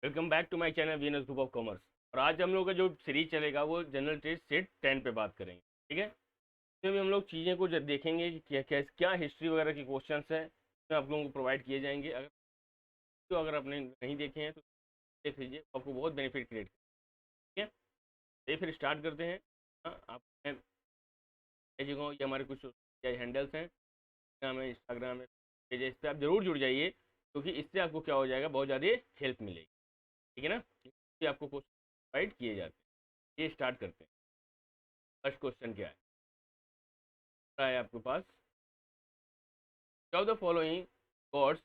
Welcome back to my channel Venus group of commerce. और आज हम लोग का जो सीरीज चलेगा वो जनरल ट्रेड सेट 10 पे बात करेंगे। ठीक है, इसमें भी हम लोग चीज़ें को जब देखेंगे कि क्या क्या क्या हिस्ट्री वगैरह के क्वेश्चंस हैं जो आप लोगों को प्रोवाइड किए जाएंगे। अगर आपने नहीं देखे हैं तो देख लीजिए, आपको बहुत बेनिफिट क्रिएट। ठीक है, ये फिर स्टार्ट करते हैं। हाँ, आप जगह ये हमारे कुछ हैंडल्स हैं, इंस्टाग्राम है, पेज है, इस पर आप जरूर जुड़ जाइए क्योंकि इससे आपको क्या हो जाएगा, बहुत ज़्यादा हेल्प मिलेगी। ठीक है ना, इससे आपको क्वेश्चन प्रोवाइड किए जाते हैं। ये स्टार्ट करते हैं। फर्स्ट क्वेश्चन क्या है आपके पास? The following gods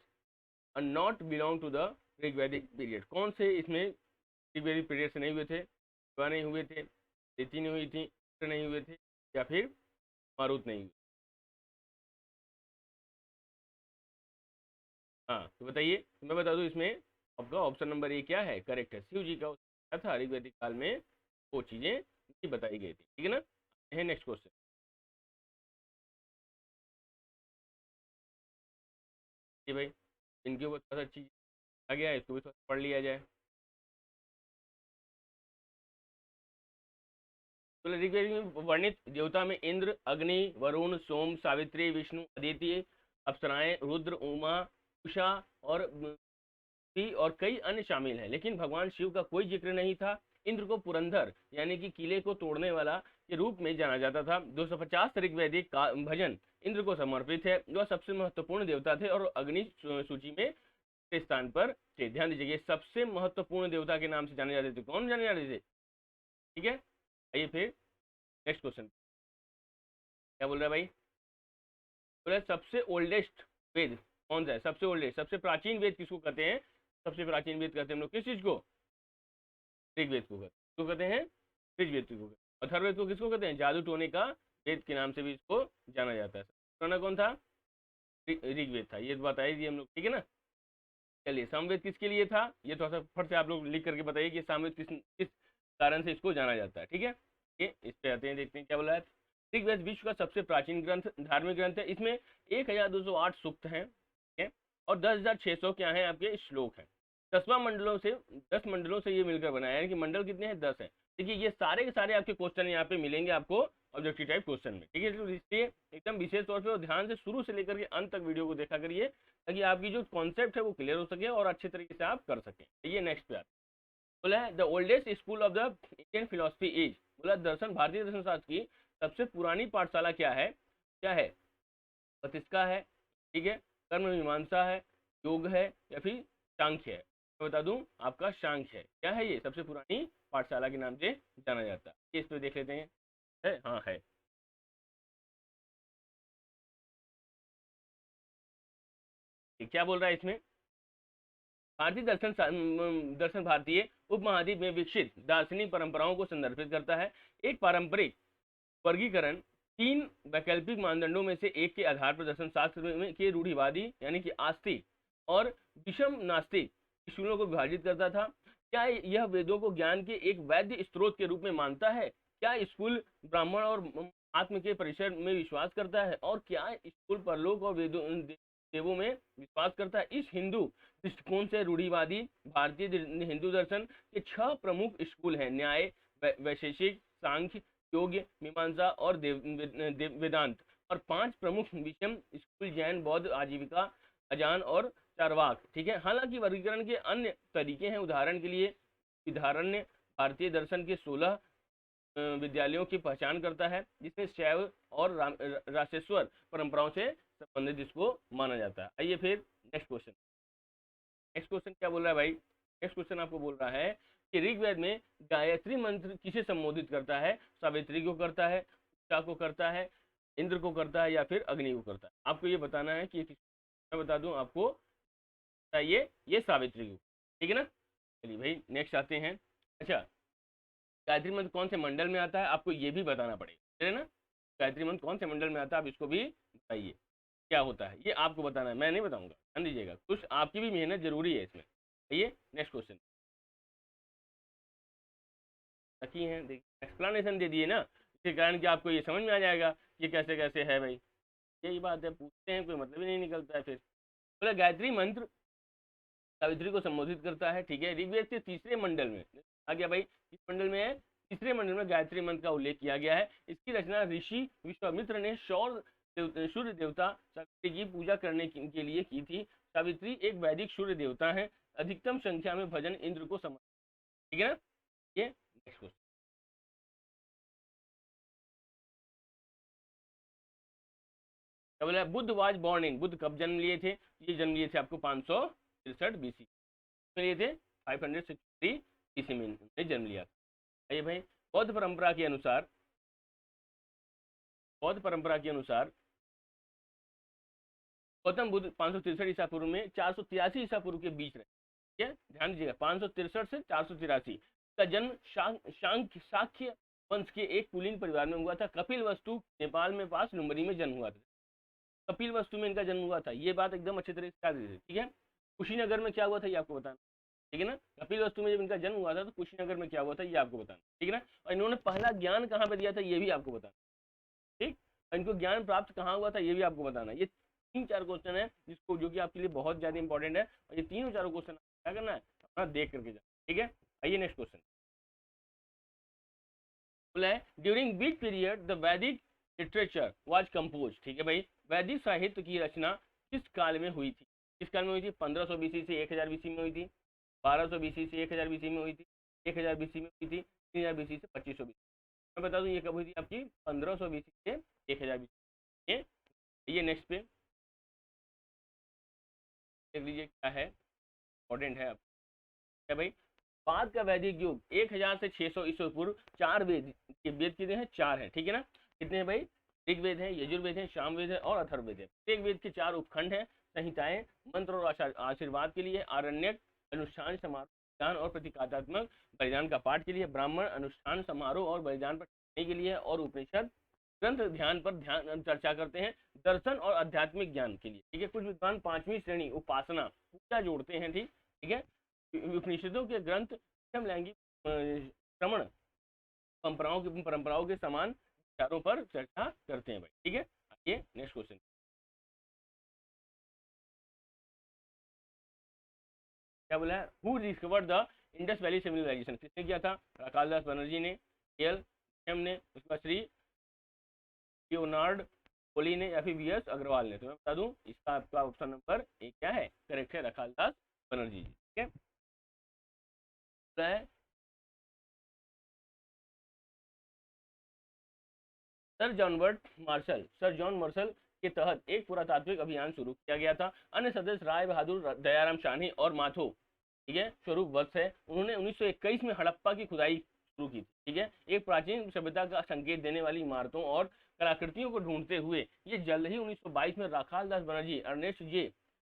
are not belong to the Rigvedic period. कौन से इसमें ऋग्वैदिक पीरियड से नहीं हुए थे? शिवा नहीं हुए थे, दिति नहीं हुई थी, इंद्र नहीं हुए थे, या फिर मारुत नहीं हुए? हाँ तो बताइए, तो मैं बता दूं इसमें आपका ऑप्शन नंबर ए क्या है, करेक्ट है। शिव जी का क्या था ऋग्वैदिक काल में, वो चीजें नहीं बताई गई थी। ठीक है ना, है नेक्स्ट क्वेश्चन। जी भाई, इनके ऊपर थोड़ा सा चीज आ गया है, इसको भी थोड़ा पढ़ लिया जाए। तो ऋग्वेद में वर्णित देवता में इंद्र, अग्नि, वरुण, सोम, सावित्री, विष्णु, अदिति, अप्सराएं, रुद्र, उमा, उषा और और कई अन्य शामिल हैं, लेकिन भगवान शिव का कोई जिक्र नहीं था। इंद्र को पुरंदर यानी कि किले को तोड़ने वाला के रूप में जाना जाता था। 250 ऋग्वैदिक का भजन इंद्र को समर्पित है। वह सबसे महत्वपूर्ण देवता थे और अग्नि सूची में के स्थान पर थे। ध्यान दीजिए, सबसे महत्वपूर्ण देवता के नाम से जाने जाते थे। कौन जाने जाते थे? ठीक है, आइए फिर नेक्स्ट क्वेश्चन। क्या बोल रहा है भाई? बोला सबसे ओल्डेस्ट वेद कौन सा है? सबसे ओल्डेस्ट, सबसे प्राचीन वेद किसको कहते हैं? सबसे प्राचीन वेद कहते हैं हम लोग किस चीज को? ऋग्वेद को कहते हैं, ऋग्वेद को। अथर्ववेद को किसको कहते हैं? जादू टोने का वेद के नाम से भी इसको जाना जाता है। पुराना कौन था? ऋग्वेद था, ये तो बता ही दिए हम लोग। ठीक है ना, चलिए सामवेद किसके लिए था, ये थोड़ा सा फट से आप लोग लिख करके बताइए कि सामवेद किस किस कारण से इसको जाना जाता है। ठीक है, ये इस पे आते हैं, देखते हैं क्या बोला है। ऋग्वेद विश्व का सबसे प्राचीन ग्रंथ, धार्मिक ग्रंथ है। इसमें 1208 सूक्त हैं, ठीक है, और 10,600 क्या है आपके श्लोक हैं। 10 मंडलों से ये मिलकर बनाया है कि मंडल कितने हैं? 10 है। देखिए ये सारे के सारे आपके क्वेश्चन यहाँ पे मिलेंगे आपको ऑब्जेक्टिव टाइप क्वेश्चन में। ठीक है, तो इसलिए एकदम विशेष तौर पे और ध्यान से शुरू से लेकर के अंत तक वीडियो को देखा करिए ताकि आपकी जो कॉन्सेप्ट है वो क्लियर हो सके और अच्छे तरीके से आप कर सकें। ये नेक्स्ट पे आता बोला है the oldest school of the Indian philosophy is. बोला दर्शन, भारतीय दर्शन शास्त्र की सबसे पुरानी पाठशाला क्या है? क्या है? प्रतिष्ठा है, ठीक है, कर्म मीमांसा है, योग है, या फिर सांख्य है? मैं बता दूं आपका सांख्य है। क्या है ये? सबसे पुरानी पाठशाला के नाम से जाना जाता है। ये इस पे देख लेते हैं। है, हाँ है। क्या बोल रहा है इसमें? भारतीय दर्शन भारतीय उपमहाद्वीप में विकसित दार्शनिक परंपराओं को संदर्भित करता है। एक पारंपरिक वर्गीकरण 3 वैकल्पिक मानदंडों में से एक के आधार पर दर्शन शास्त्र में के रूढ़िवादी यानी कि आस्तिक और विषम नास्तिक स्कूलों को विभाजित करता था। क्या यह वेदों को ज्ञान के एक वैध स्रोत के रूप में मानता है? क्या स्कूल ब्राह्मण और आत्म के परिसर में विश्वास करता है? और क्या स्कूल परलोक और वेदों देवों में विश्वास करता है? इस हिंदू दृष्टिकोण से रूढ़िवादी भारतीय हिंदू दर्शन के 6 प्रमुख स्कूल हैं: न्याय, वैशेषिक, सांख्य, योग्य, मीमांसा और वेदांत। और 5 प्रमुख विषम स्कूल जैन, बौद्ध, आजीविका, अजान और चारवाक। ठीक है, हालांकि वर्गीकरण के अन्य तरीके हैं। उदाहरण के लिए विधारण्य भारतीय दर्शन के 16 विद्यालयों की पहचान करता है जिसमें शैव और राशेश्वर परंपराओं से संबंधित इसको माना जाता है। आइए फिर नेक्स्ट क्वेश्चन। नेक्स्ट क्वेश्चन क्या बोल रहा है भाई? नेक्स्ट क्वेश्चन आपको बोल रहा है कि ऋग्वेद में गायत्री मंत्र किसे संबोधित करता है? सावित्री को करता है, उषा को करता है, इंद्र को करता है, या फिर अग्नि को करता है? आपको ये बताना है कि मैं बता दूं आपको, ये सावित्री को। ठीक है ना, चलिए भाई नेक्स्ट आते हैं। अच्छा, गायत्री मंत्र कौन से मंडल में आता है आपको ये भी बताना पड़ेगा, है ना। गायत्री मंत्र कौन से मंडल में आता है आप इसको भी बताइए, क्या होता है ये आपको बताना है, मैं नहीं बताऊंगा। ध्यान दीजिएगा, कुछ आपकी भी मेहनत जरूरी है इसमें। आइए नेक्स्ट क्वेश्चन। बाकी है, देखिए एक्सप्लेनेशन दे दिए ना, इसके कारण कि आपको ये समझ में आ जाएगा कि कैसे कैसे है भाई। यही बात है, पूछते हैं कोई मतलब ही नहीं निकलता है फिर। बोला सावित्री को संबोधित करता है, ठीक है। ऋग्वेद के तीसरे मंडल में आ गया भाई, किस मंडल में है, तीसरे मंडल में गायत्री मंत्र का उल्लेख किया गया है। इसकी रचना ऋषि विश्वामित्र ने सूर्य देवता सावित्री की पूजा करने के लिए की थी। सावित्री एक वैदिक सूर्य देवता है, अधिकतम संख्या में भजन इंद्र को समर्पित, ठीक है ना। ये नेक्स्ट क्वेश्चन, क्या बोला, Buddha was born in, Buddha कब जन्म लिए थे, ये जन्म लिए थे आपको 563 बीसी में लिए थे, 563 बीसी में इन्होंने जन्म लिया। आइए भाई, बौद्ध परंपरा के अनुसार, बौद्ध परंपरा के अनुसार गौतम बुद्ध 563 ईसा पूर्व में 483 ईसा पूर्व के बीच रहे, ठीक है, ध्यान दीजिएगा 563 से 483 का जन्म शाक्य वंश के एक कुलीन परिवार में हुआ था। कपिल वस्तु नेपाल में पास लुम्बनी में जन्म हुआ था, कपिल वस्तु में इनका जन्म हुआ था, ये बात एकदम अच्छे तरह से याद रखिए, ठीक है। कुशीनगर में क्या हुआ था ये आपको बताना, ठीक है ना। कपिल वस्तु में जब इनका जन्म हुआ था तो कुशीनगर में क्या हुआ था ये आपको बताना, ठीक है ना। और इन्होंने पहला ज्ञान कहाँ पर दिया था ये भी आपको बताना, ठीक। इनको ज्ञान प्राप्त कहाँ हुआ था ये भी आपको बताना। ये 3-4 क्वेश्चन है जिसको, जो कि आपके लिए बहुत ज्यादा इंपॉर्टेंट है, और ये तीनों चारों क्वेश्चन क्या करना है, अपना देख करके जाना, ठीक है। आइए नेक्स्ट क्वेश्चन, बोला है ड्यूरिंग विच पीरियड द वैदिक लिटरेचर वाज कंपोज, ठीक है भाई। वैदिक साहित्य की रचना किस काल में हुई थी, किस काल में हुई थी, 1500 बीसी से 1000 बीसी में हुई थी, 1200 बीसी से 1000 बीसी में हुई थी, 1000 बीसी में हुई थी, 3000 बीसी से 2500 बीसी। मैं बता दूं ये कब हुई थी आपकी, 1500 बीसी से 1000 बीसी। ये नेक्स्ट पे देख लीजिए क्या है, इंपॉर्टेंट है क्या भाई। बाद का वैदिक युग 1000 से 600 ईस्वी पूर्व, 4 वेद के वेद कितने हैं, 4 हैं, ठीक है ना। कितने हैं भाई, ऋग्वेद है, यजुर्वेद है, सामवेद है और अथर्ववेद है। एक वेद के 4 उपखंड हैं, संहिताएं मंत्र और आशीर्वाद के लिए, आरण्यक अनुष्ठान समारोह ज्ञान और प्रतीकात्मक बलिदान का पाठ के लिए, ब्राह्मण अनुष्ठान समारोह और बलिदान पर के लिए, और उपनिषद ग्रंथ ध्यान पर ध्यान चर्चा करते हैं, दर्शन और आध्यात्मिक ज्ञान के लिए, ठीक है। कुछ विद्वान 5वीं श्रेणी उपासना पूजा जोड़ते हैं, ठीक है। उपनिषदों के ग्रंथ लैंगिक श्रवण परंपराओं के समान विचारों पर चर्चा करते हैं भाई, ठीक है। आइए नेक्स्ट क्वेश्चन, क्या बोला है, who discovered the Indus valley civilization, किसने किया था, राखालदास बनर्जी ने, एल ने, उसके बाद श्री लियोनार्ड कोली ने, या फिर वीएस अग्रवाल ने। तो मैं बता दूं इसका आपका ऑप्शन नंबर 1 क्या है, करेक्ट है, राखालदास बनर्जी जी, ठीक है। सर जॉन मार्शल के तहत एक पुरातात्विक अभियान शुरू किया गया था। अन्य सदस्य राय बहादुर, दयाराम शाही और माथो, ठीक है, स्वरूप वत्स है। उन्होंने 1921 में हड़प्पा की खुदाई शुरू की, ठीक है। एक प्राचीन सभ्यता का संकेत देने वाली इमारतों और कलाकृतियों को ढूंढते हुए ये जल्द ही 1922 में Rakhaldas Banerji, Ernest J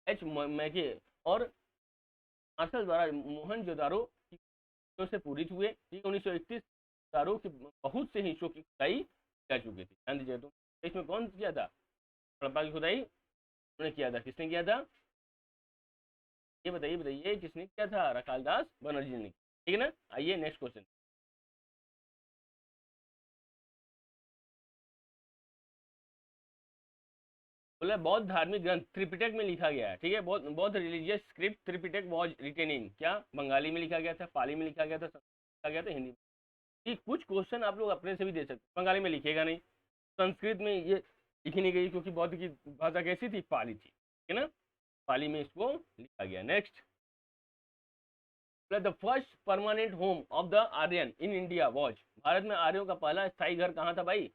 H Mackay और मार्शल द्वारा मोहनजोदारो से पूरित हुए। 1931 दारो के बहुत से हिस्सों की खुदाई कर चुके थे, ध्यान दीजिए। तो इसमें कौन किया था, हड़प्पा की खुदाई उन्होंने किया था, किसने किया था ये बताइए, बताइए किसने किया था, राखालदास बनर्जी ने, ठीक है ना। आइए नेक्स्ट क्वेश्चन, बोला बौद्ध धार्मिक ग्रंथ त्रिपिटक में लिखा गया है, ठीक है। बौद्ध religious script Tripitaka was written in, क्या बंगाली में लिखा गया था, पाली में लिखा गया था, लिखा गया था हिंदी में। कुछ क्वेश्चन आप लोग अपने से भी दे सकते, बंगाली में लिखेगा नहीं, संस्कृत में ये लिखी नहीं गई क्योंकि बौद्ध की भाषा कैसी थी, पाली थी, ठीक है ना, पाली में इसको लिखा गया। Next, the first permanent home of the Aryan in India was, Bharat में आर्यों का पहला स्थायी घर कहाँ था भाई,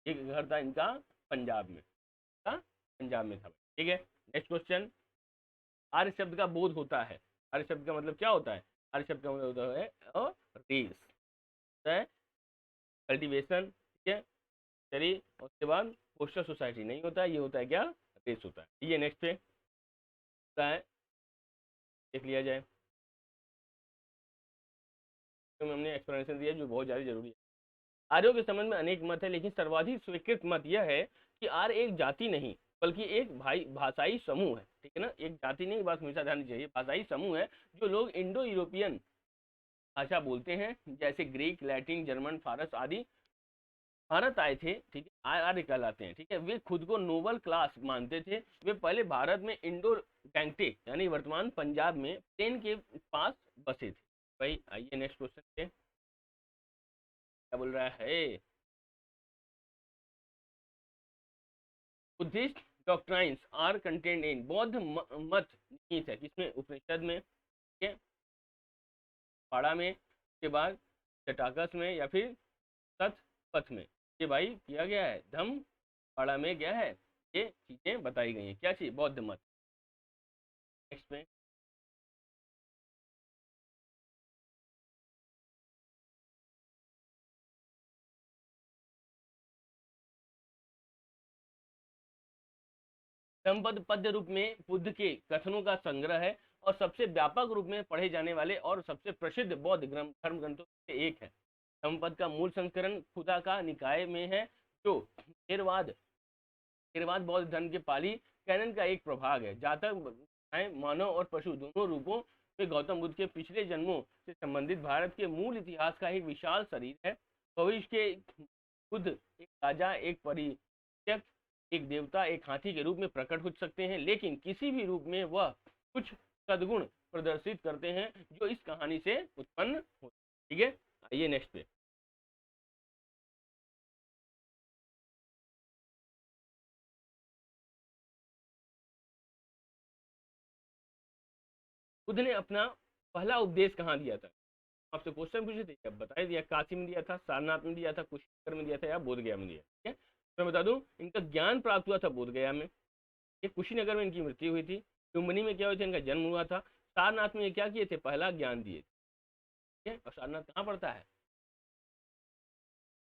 एक घर था इनका पंजाब में, था पंजाब में था, ठीक है। नेक्स्ट क्वेश्चन, आर्य शब्द का बोध होता है, आर्य शब्द का मतलब क्या होता है, आर्य शब्द का मतलब होता है रेस, है कल्टीवेशन, ठीक है, चलिए उसके बाद पोस्टल सोसाइटी नहीं होता है, ये होता है क्या, रेस होता है। ये नेक्स्ट पे होता है, देख लिया जाए, तो हमने एक्सप्लेनेशन दिया जो बहुत ज़्यादा जरूरी है। आर्यों के संबंध में अनेक मत है, लेकिन सर्वाधिक स्वीकृत मत यह है कि आर्य एक जाति नहीं बल्कि एक भाषाई समूह है, ठीक है ना, एक जाति नहीं, बात हमेशा ध्यान दीजिए, भाषाई समूह है जो लोग इंडो यूरोपियन भाषा बोलते हैं, जैसे ग्रीक, लैटिन, जर्मन, फारस आदि भारत आए थे, ठीक है, आर्य कहलाते हैं, ठीक है। वे खुद को नोबल क्लास मानते थे, वे पहले भारत में इंडो गैंगटेक यानी वर्तमान पंजाब में प्लेन के पास बसे थे। भाई आइए नेक्स्ट क्वेश्चन पे, क्या बोल रहा है। Buddhist doctrines are content in, बौद्ध मत निहित है किसमें, उपनिषद में, ठीक है, पाड़ा में, के बाद जटाकस में, या फिर सत पथ में। ये भाई किया गया है, धम्म पाड़ा में क्या है, ये चीजें बताई गई हैं, क्या चीज, बौद्ध मत। नेक्स्ट में धम्मपद पद्य रूप में बुद्ध के कथनों का संग्रह है और सबसे व्यापक रूप में पढ़े जाने वाले और सबसे प्रसिद्ध बौद्ध धर्म ग्रंथों से एक है। धम्मपद का मूल संस्करण खुदा का निकाय में है, जो थेरवाद थेरवाद बौद्ध धर्म के पाली कैनन का एक प्रभाग है। जातक मानव और पशु दोनों रूपों में गौतम बुद्ध के पिछले जन्मों से संबंधित भारत के मूल इतिहास का एक विशाल शरीर है। भविष्य के बुद्ध एक राजा, एक परित्यक्त, एक देवता, एक हाथी के रूप में प्रकट हो सकते हैं, लेकिन किसी भी रूप में वह कुछ सद्गुण प्रदर्शित करते हैं जो इस कहानी से उत्पन्न हो। ठीक है, आइए नेक्स्ट पे। बुद्ध ने अपना पहला उपदेश कहाँ दिया था, आपसे क्वेश्चन पूछे थे, अब बता दिया, काशी में दिया था, सारनाथ में दिया था, कुशीनगर में दिया था, या बोध गया में दिया। ठीक है, मैं बता दूं, इनका ज्ञान प्राप्त हुआ था बोध गया में, ये कुशीनगर में इनकी मृत्यु हुई थी, लुम्बिनी में क्या हुआ था, इनका जन्म हुआ था, सारनाथ में ये क्या किए थे, पहला ज्ञान दिए थे। ठीक है, और सारनाथ कहाँ पड़ता है,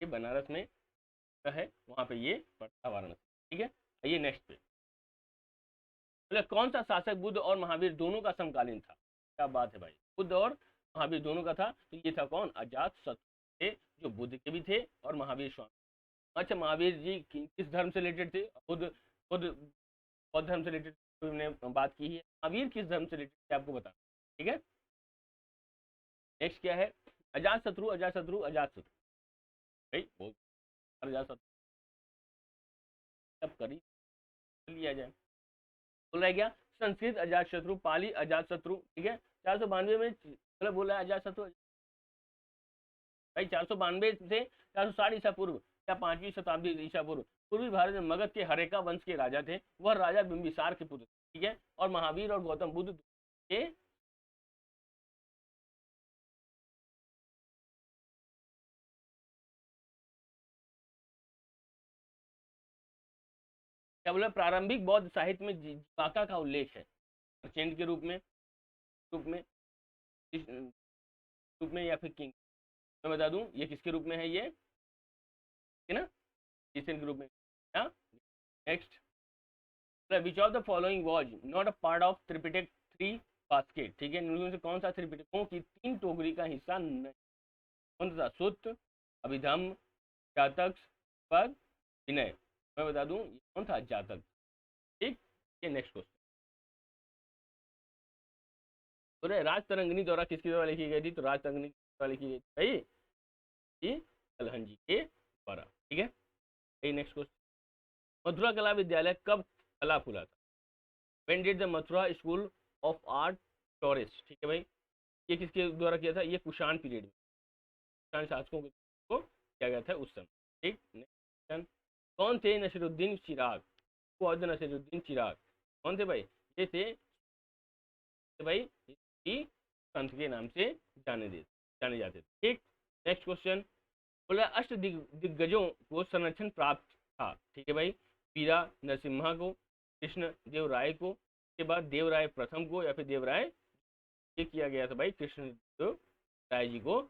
ये बनारस में है, वहां पे ये पड़ता है, वाराणसी। ठीक है, आइए नेक्स्ट पे। बोले कौन सा शासक बुद्ध और महावीर दोनों का समकालीन था, क्या बात है भाई, बुद्ध और महावीर दोनों का था, तो ये था कौन, अजात शत्रु थे, जो बुद्ध के भी थे और महावीर स्वामी। अच्छा, महावीर जी किस धर्म से रिलेटेड थे, बुद्ध बुद्ध बौद्ध धर्म से रिलेटेड हमने बात की है, महावीर किस धर्म से रिलेटेड थे आपको बता। ठीक है, नेक्स्ट क्या है, अजात शत्रु अजात शत्रु अजात शत्रु, भाई बहुत अजात शत्रु, सब करी लिया जाए। बोल रहा है क्या, संस्कृत अजात शत्रु, पाली अजात शत्रु। ठीक है, 492 में मतलब बोला है अजात शत्रु, भाई 492 से 460 ईसा पूर्व या 5वीं शताब्दी ईसा पूर्व पूर्वी भारत में मगध के हरेका वंश के राजा थे, वह राजा बिंबिसार के पुत्र। ठीक है, और महावीर और गौतम बुद्ध के क्या बोला, प्रारंभिक बौद्ध साहित्य में जीवाका का उल्लेख है, चेंज के रूप में इस रूप में या फिर किंग, मैं बता दूं ये किसके रूप में है, ये है ना, किसके रूप में। Next, which of the following was not a part of Tripitaka three basket. ठीक है, इनमें से कौन सा त्रिपिटकों की तीन टोकरी का हिस्सा नहीं, कौन सा, सुत्त, अभिधम्म, जातक, पद, विनय। मैं बता दूं ये कौन था, जातक। ठीक, ये नेक्स्ट क्वेश्चन, बोले राज तरंगिणी द्वारा किसके द्वारा लिखी गई थी, तो राज तरंगिणी द्वारा लिखी गई थी भाई, ये कलहन जी के द्वारा। ठीक है, ये नेक्स्ट क्वेश्चन, मथुरा कला विद्यालय कब कला फूला था, when did the Mathura school of art flourish. ठीक है भाई, ये किसके द्वारा किया था, ये कुषाण पीरियड में, कुषाण शासकों को किया गया था उस समय। ठीक, नेक्स्ट, कौन थे नसीरुद्दीन चिराग, नसीरुद्दीन चिराग कौन थे भाई, ये थे भाई संत के नाम से जाने जाते थे। ठीक, नेक्स्ट क्वेश्चन, बोला अष्ट दिग्गजों को संरक्षण प्राप्त था। ठीक है भाई, वीरा नरसिम्हा को, कृष्ण देव राय को, के बाद देवराय प्रथम को, या फिर देवराय, ये किया गया था भाई कृष्ण देव राय जी को,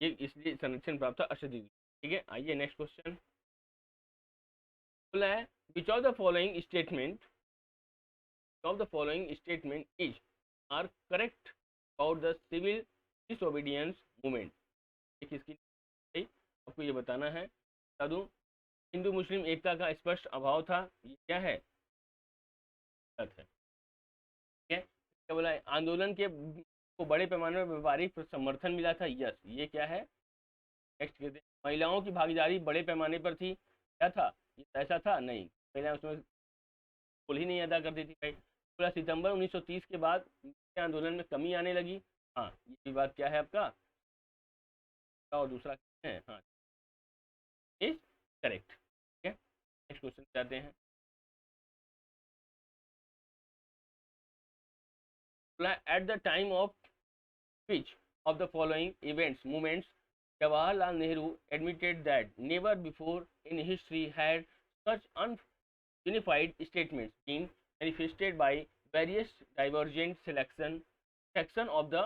ये इसलिए संरक्षण प्राप्त था अष्ट दिग्गज। ठीक है, आइए नेक्स्ट क्वेश्चन, बोला है which of the following statement is are correct about the civil disobedience movement. किसकी, आपको ये बताना है, बता दूं, हिंदू मुस्लिम एकता का स्पष्ट अभाव था, ये क्या है, गलत है। ठीक है, क्या बोला है, आंदोलन के को बड़े पैमाने पर व्यापारिक समर्थन मिला था, यस, ये क्या है। नेक्स्ट कहते हैं महिलाओं की भागीदारी बड़े पैमाने पर थी, क्या था, ये ऐसा था नहीं, महिलाएं उसमें रोल ही नहीं अदा करती थी भाई। 16 सितंबर 1930 के बाद के आंदोलन में कमी आने लगी। हाँ, ये भी बात क्या है आपका, और दूसरा है, हाँ इज करेक्ट। ठीक है, नेक्स्ट क्वेश्चन जाते हैं। At the time of which of the following events movements Jawaharlal Nehru admitted that never before in history had such unified statements been manifested by various divergent section of the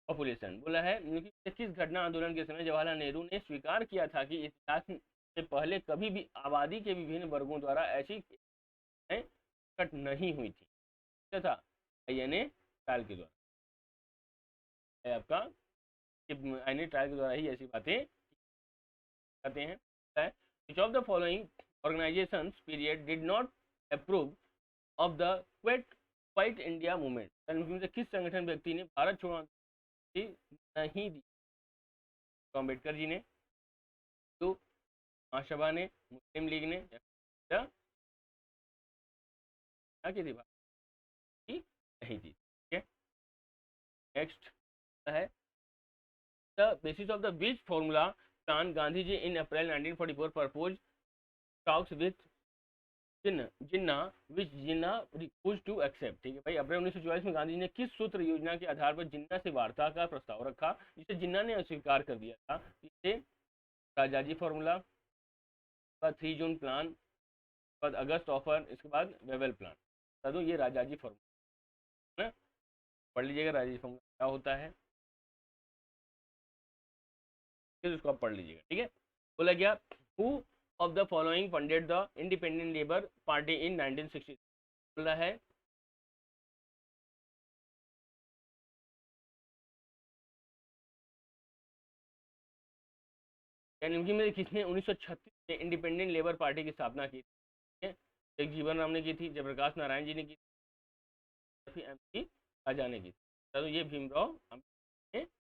population। बोला है कि किस घटना आंदोलन के समय जवाहरलाल नेहरू ने स्वीकार किया था कि इतिहास से पहले कभी भी आबादी के विभिन्न वर्गों द्वारा ऐसी कट नहीं हुई थी तथा आईएनए ट्रायल के द्वारा है आपका आईएनए ट्रायल के द्वारा ही ऐसी बातें करते हैं। विच of the following organisations period did not approve of the quite India movement, उनमें से किस संगठन व्यक्ति ने भारत छोड़ो नहीं दी? तो अम्बेडकर जी ने, तो महासभा ने, मुस्लिम लीग ने, क्या की थी नहीं थी। ठीक है, नेक्स्ट है the basis of the which formula plan Gandhi ji in April 1944 proposed talks with Jinnah which Jinnah refused to accept। ठीक है भाई, अप्रैल 1944 में गांधी जी ने किस सूत्र योजना के आधार पर जिन्ना से वार्ता का प्रस्ताव रखा जिसे जिन्ना ने अस्वीकार कर दिया था? इसे राजाजी फॉर्मूला, 3 जून प्लान, बाद अगस्त ऑफर, इसके बाद वेवेल प्लान। बता दो ये राजाजी फॉर्मूला है, पढ़ लीजिएगा राजाजी फॉर्मूला क्या होता है, उसको आप पढ़ लीजिएगा। ठीक है, बोला गया who of the following funded the independent labour party इन 1960। बोला है इनकी में किसने 1936 में इंडिपेंडेंट लेबर पार्टी की स्थापना की थी? जगजीवन राम ने की थी, जयप्रकाश नारायण जी ने की थी, फिर एम.पी. राजा ने की थी। तो ये भीमराव अम्बेडकर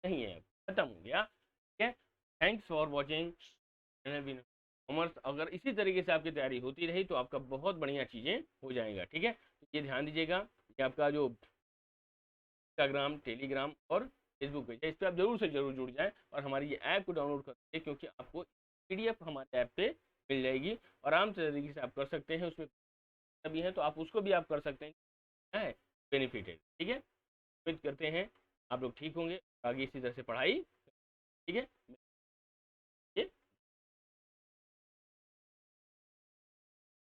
नहीं है, खत्म हो गया। ठीक है, थैंक्स फॉर वॉचिंग कॉमर्स। अगर इसी तरीके से आपकी तैयारी होती रही तो आपका बहुत बढ़िया चीज़ें हो जाएगा। ठीक है, ये ध्यान दीजिएगा कि आपका जो इंस्टाग्राम, टेलीग्राम और फेसबुक पेज है, इस पर आप जरूर से जरूर जुड़ जाएं और हमारी ये ऐप को डाउनलोड कर सकते हैं, क्योंकि आपको पीडीएफ हमारे ऐप पे मिल जाएगी। आराम से तरीके से आप कर सकते हैं, उसमें भी है तो आप उसको भी आप कर सकते हैं, बेनिफिट है। ठीक है, उम्मीद करते हैं आप लोग ठीक होंगे, आगे इसी तरह से पढ़ाई। ठीक है।